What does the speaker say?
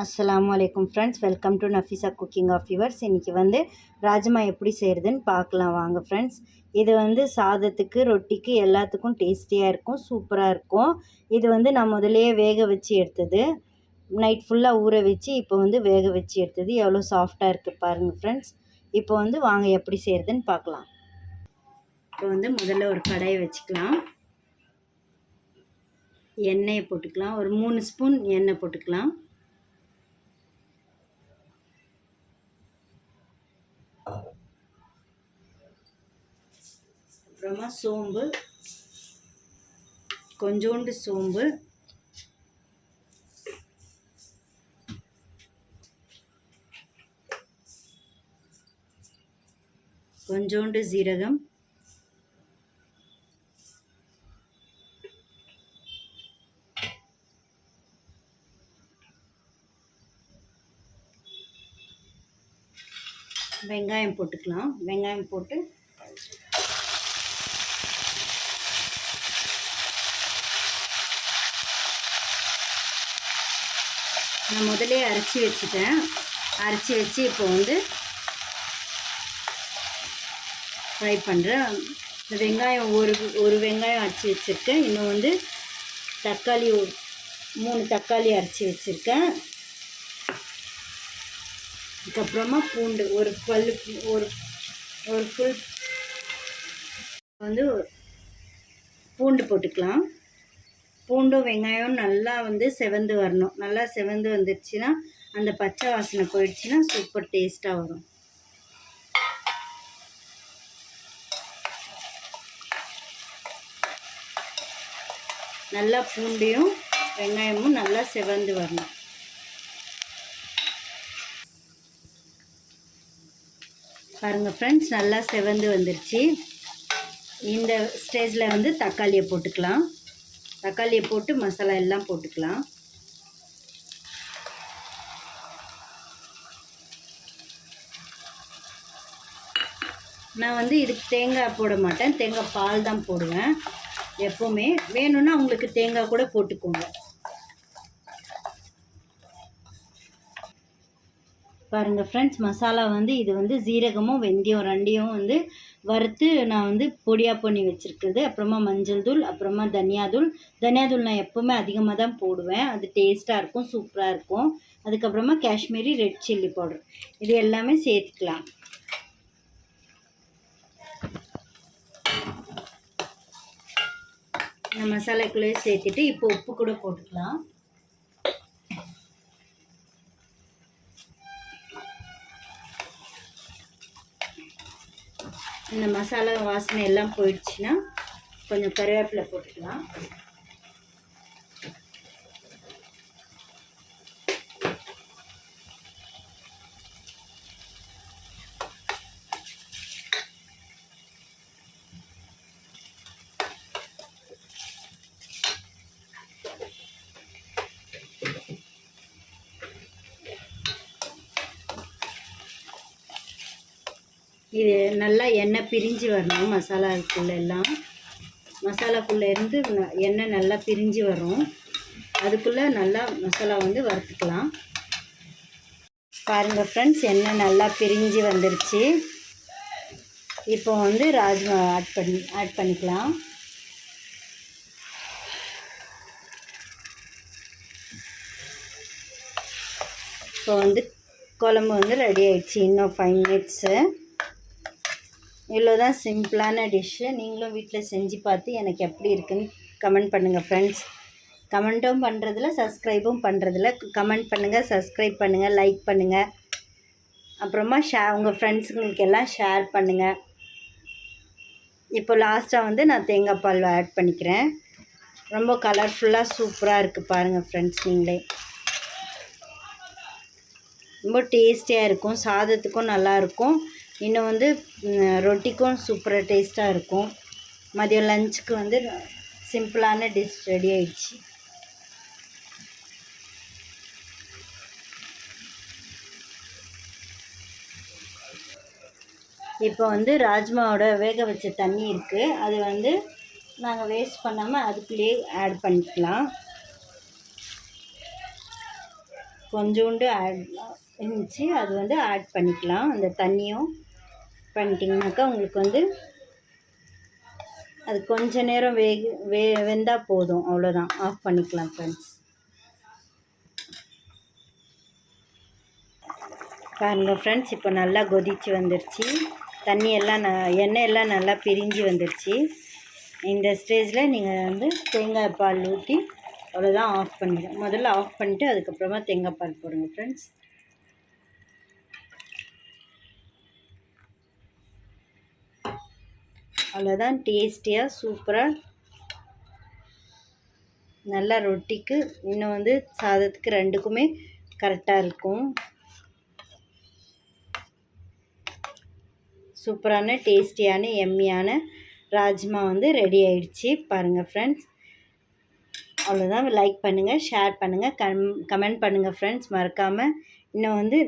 அஸ்ஸலாமு அலைக்கும் friends, welcome to Nafeesa cooking of yours. இன்றைக்கி ராஜ்மா எப்படி செய்கிறதுன்னு பார்க்கலாம் வாங்க ஃப்ரெண்ட்ஸ். இது சாதத்துக்கு, ரொட்டிக்கு எல்லாத்துக்கும் டேஸ்டியாக இருக்கும், சூப்பராக இருக்கும். இது நான் முதலையே வேக வச்சு எடுத்தது, நைட் ஃபுல்லாக ஊற வச்சு இப்போ வேக வச்சு எடுத்தது. எவ்வளோ சாஃப்டாக இருக்குது பாருங்கள் ஃப்ரெண்ட்ஸ். இப்போ வாங்க எப்படி செய்கிறதுன்னு பார்க்கலாம். இப்போ முதல்ல ஒரு கடாயை வச்சுக்கலாம். எண்ணெயை போட்டுக்கலாம். ஒரு 3 ஸ்பூன் எண்ணெய் போட்டுக்கலாம். அப்புறமா சோம்பு, கொஞ்சோண்டு சோம்பு, கொஞ்சோண்டு ஜீரகம், வெங்காயம் போட்டுக்கலாம். வெங்காயம் போட்டு நான் முதலே அரைச்சி வச்சுட்டேன். அரைச்சி வச்சு இப்போ ஃப்ரை பண்ணுறேன். இந்த வெங்காயம் ஒரு வெங்காயம் அரைச்சி வச்சுருக்கேன். இன்னும் தக்காளி 3 தக்காளி அரைச்சி வச்சுருக்கேன். அதுக்கப்புறமா பூண்டு ஒரு ஃபுல் பூண்டு போட்டுக்கலாம். பூண்டும் வெங்காயம் நல்லா செவந்து வரணும். நல்லா செவந்து வந்துடுச்சுன்னா அந்த பச்சை வாசனை போயிடுச்சுன்னா சூப்பர் டேஸ்ட்டாக வரும். நல்லா பூண்டையும் வெங்காயமும் நல்லா செவந்து வரணும். பாருங்கள் ஃப்ரெண்ட்ஸ், நல்லா செவந்து வந்துடுச்சு. இந்த ஸ்டேஜில் தக்காளியை போட்டுக்கலாம். தக்காளியை போட்டு மசாலா எல்லாம் போட்டுக்கலாம். நான் இதுக்கு தேங்காய் போட மாட்டேன், தேங்காய் பால் தான் போடுவேன் எப்போவுமே. வேணும்னா உங்களுக்கு தேங்காய் கூட போட்டுக்கோங்க. பாருங்கள் ஃப்ரெண்ட்ஸ், மசாலா இது ஜீரகமும் வெந்தயம் ரெண்டையும் வறுத்து நான் பொடியாக பண்ணி வச்சுருக்குது. அப்புறமா மஞ்சள் தூள், அப்புறமா தனியாத்தூள் நான் எப்போவுமே அதிகமாக தான் போடுவேன். அது டேஸ்ட்டாக இருக்கும், சூப்பராக இருக்கும். அதுக்கப்புறமா காஷ்மீரி ரெட் சில்லி பவுடர், இது எல்லாமே சேர்த்துக்கலாம். இந்த மசாலாக்குள்ளேயே சேர்த்துட்டு இப்போ உப்பு கூட போட்டுக்கலாம். இந்த மசாலா வாசனை எல்லாம் போயிடுச்சுன்னா கொஞ்சம் கருவேப்பிலை போட்டுக்கலாம். இது நல்லா எண்ணெய் பிரிஞ்சு வரணும். மசாலாக்குள்ளே இருந்து எண்ணெய் நல்லா பிரிஞ்சு வரும். அதுக்குள்ளே நல்லா மசாலா வறுத்துக்கலாம். பாருங்கள் ஃப்ரெண்ட்ஸ், எண்ணெய் நல்லா பிரிஞ்சு வந்துருச்சு. இப்போ ராஜ்மா ஆட் பண்ணிக்கலாம். இப்போ குழம்பு ரெடி ஆயிடுச்சு. இன்னும் 5 மினிட்ஸு. இவ்வளோதான் சிம்பிளான டிஷ்ஷு. நீங்களும் வீட்டில் செஞ்சு பார்த்து எனக்கு எப்படி இருக்குன்னு கமெண்ட் பண்ணுங்கள் ஃப்ரெண்ட்ஸ். கமெண்ட்டும் பண்ணுறதில்ல, சப்ஸ்கிரைபும் பண்ணுறதில்ல. கமெண்ட் பண்ணுங்கள், சப்ஸ்கிரைப் பண்ணுங்கள், லைக் பண்ணுங்கள். அப்புறமா உங்கள் ஃப்ரெண்ட்ஸுங்களுக்கு எல்லாம் ஷேர் பண்ணுங்கள். இப்போ லாஸ்ட்டாக நான் தேங்காய் பால் ஆட் பண்ணிக்கிறேன். ரொம்ப கலர்ஃபுல்லாக சூப்பராக இருக்குது பாருங்கள் ஃப்ரெண்ட்ஸ். நீங்களே ரொம்ப டேஸ்டியாக இருக்கும். சாதத்துக்கும் நல்லாயிருக்கும். இன்னும் ரொட்டிக்கும் சூப்பராக டேஸ்ட்டாக இருக்கும். மதியம் லஞ்சுக்கு சிம்பிளான டிஷ் ரெடி ஆயிடுச்சு. இப்போ ராஜ்மாவோட வேக வச்ச தண்ணி இருக்குது. அது நாங்கள் வேஸ்ட் பண்ணாமல் அதுக்குள்ளேயே ஆட் பண்ணிக்கலாம். கொஞ்சோண்டு ஆட் இருந்துச்சு, அது வந்து ஆட் பண்ணிக்கலாம். அந்த தண்ணியும் பண்ணிட்டிங்கனாக்கா உங்களுக்கு வந்து அது கொஞ்ச நேரம் வெந்தால் போதும். அவ்வளோதான், ஆஃப் பண்ணிக்கலாம் ஃப்ரெண்ட்ஸ். பாருங்கள் ஃப்ரெண்ட்ஸ், இப்போ நல்லா கொதித்து வந்துடுச்சு. தண்ணியெல்லாம் எண்ணெய் எல்லாம் நல்லா பிரிஞ்சு வந்துடுச்சு. இந்த ஸ்டேஜில் நீங்கள் வந்து தேங்காய் பால் ஊற்றி அவ்வளோதான், ஆஃப் பண்ணிவிடுங்க. முதல்ல ஆஃப் பண்ணிவிட்டு அதுக்கப்புறமா தேங்காய் பால் போடுங்க ஃப்ரெண்ட்ஸ். அவ்வளோதான், டேஸ்டியாக சூப்பராக நல்லா ரொட்டிக்கு இன்னும் வந்து சாதத்துக்கு ரெண்டுக்குமே கரெக்டாக இருக்கும். சூப்பரான டேஸ்டியான எம்மியான ராஜ்மா வந்து ரெடி ஆயிடுச்சு. பாருங்கள் ஃப்ரெண்ட்ஸ், அவ்வளோதான். லைக் பண்ணுங்கள், ஷேர் பண்ணுங்கள், கமெண்ட் பண்ணுங்கள் ஃப்ரெண்ட்ஸ். மறக்காமல் இன்னும் வந்து